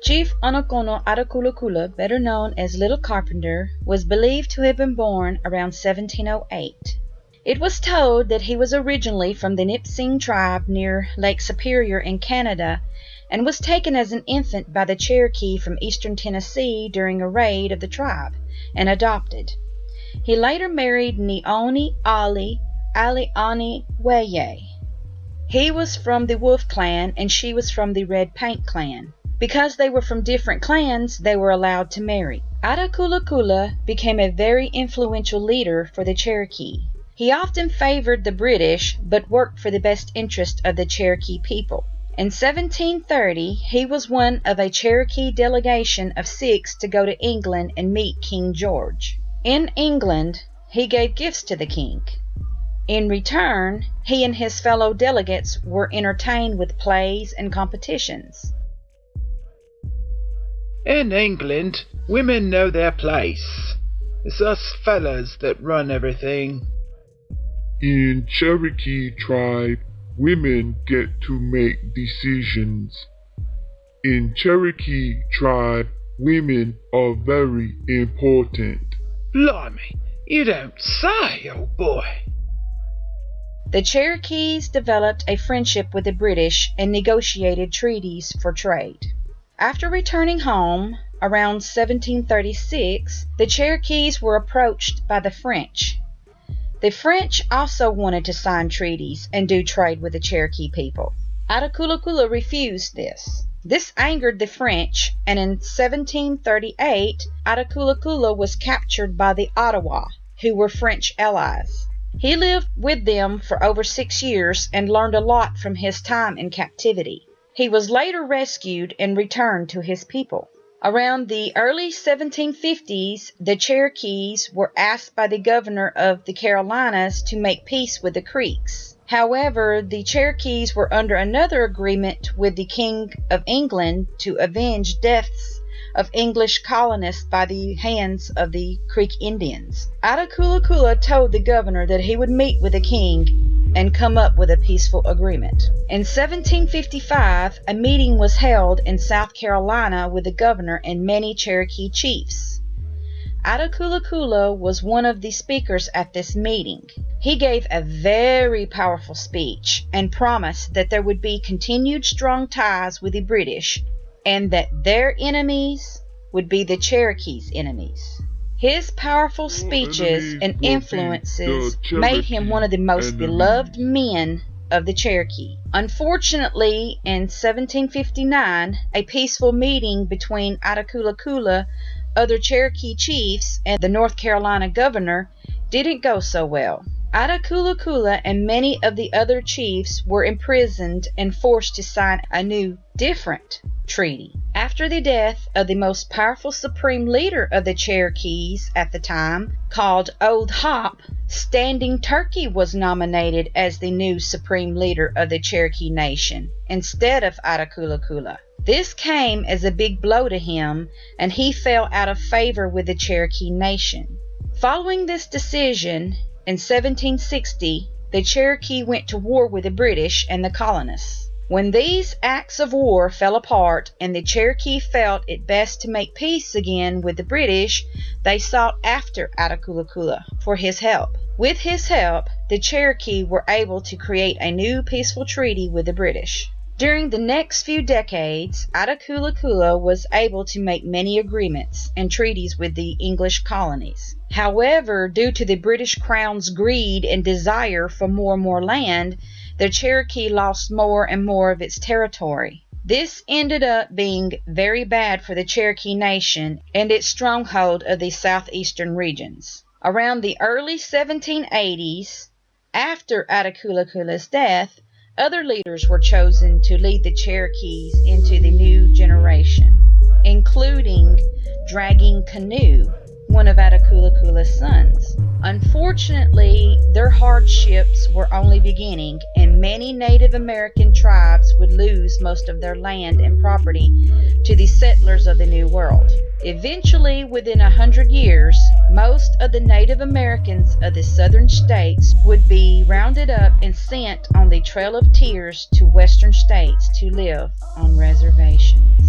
Chief Attakullakulla, better known as Little Carpenter, was believed to have been born around 1708. It was told that he was originally from the Nipissing tribe near Lake Superior in Canada and was taken as an infant by the Cherokee from eastern Tennessee during a raid of the tribe and adopted. He later married Neoni Ali Aliani Weye. He was from the Wolf clan and she was from the Red Paint clan. Because they were from different clans, they were allowed to marry. Attakullakulla became a very influential leader for the Cherokee. He often favored the British, but worked for the best interest of the Cherokee people. In 1730, he was one of a Cherokee delegation of 6 to go to England and meet King George. In England, he gave gifts to the king. In return, he and his fellow delegates were entertained with plays and competitions. In England, women know their place. It's us fellas that run everything. In Cherokee tribe, women get to make decisions. In Cherokee tribe, women are very important. Blimey, you don't say, old boy. The Cherokees developed a friendship with the British and negotiated treaties for trade. After returning home, around 1736, the Cherokees were approached by the French. The French also wanted to sign treaties and do trade with the Cherokee people. Attakullakulla refused this. This angered the French, and in 1738, Attakullakulla was captured by the Ottawa, who were French allies. He lived with them for over 6 years and learned a lot from his time in captivity. He was later rescued and returned to his people. Around the early 1750s, the Cherokees were asked by the governor of the Carolinas to make peace with the Creeks. However, the Cherokees were under another agreement with the King of England to avenge deaths of English colonists by the hands of the Creek Indians. Attakullakulla told the governor that he would meet with the king and come up with a peaceful agreement. In 1755, a meeting was held in South Carolina with the governor and many Cherokee chiefs. Attakullakulla was one of the speakers at this meeting. He gave a very powerful speech and promised that there would be continued strong ties with the British and that their enemies would be the Cherokee's enemies. His powerful speeches and influences made him one of the most beloved men of the Cherokee. Unfortunately, in 1759, a peaceful meeting between Attakullakulla, other Cherokee chiefs, and the North Carolina governor didn't go so well. Attakullakulla and many of the other chiefs were imprisoned and forced to sign a new, different treaty. After the death of the most powerful supreme leader of the Cherokees at the time, called Old Hop, Standing Turkey was nominated as the new supreme leader of the Cherokee Nation instead of Attakullakulla. This came as a big blow to him, and he fell out of favor with the Cherokee Nation. Following this decision, in 1760, the Cherokee went to war with the British and the colonists. When these acts of war fell apart and the Cherokee felt it best to make peace again with the British, they sought after Attakullakulla for his help. With his help, the Cherokee were able to create a new peaceful treaty with the British. During the next few decades, Attakullakulla was able to make many agreements and treaties with the English colonies. However, due to the British Crown's greed and desire for more and more land, the Cherokee lost more and more of its territory. This ended up being very bad for the Cherokee Nation and its stronghold of the southeastern regions. Around the early 1780s, after Attakullakulla's death, other leaders were chosen to lead the Cherokees into the new generation, including Dragging Canoe, one of Attakullakulla's sons. Unfortunately, their hardships were only beginning, and many Native American tribes would lose most of their land and property to the settlers of the New World. Eventually, within 100 years, most of the Native Americans of the southern states would be rounded up and sent on the Trail of Tears to western states to live on reservations.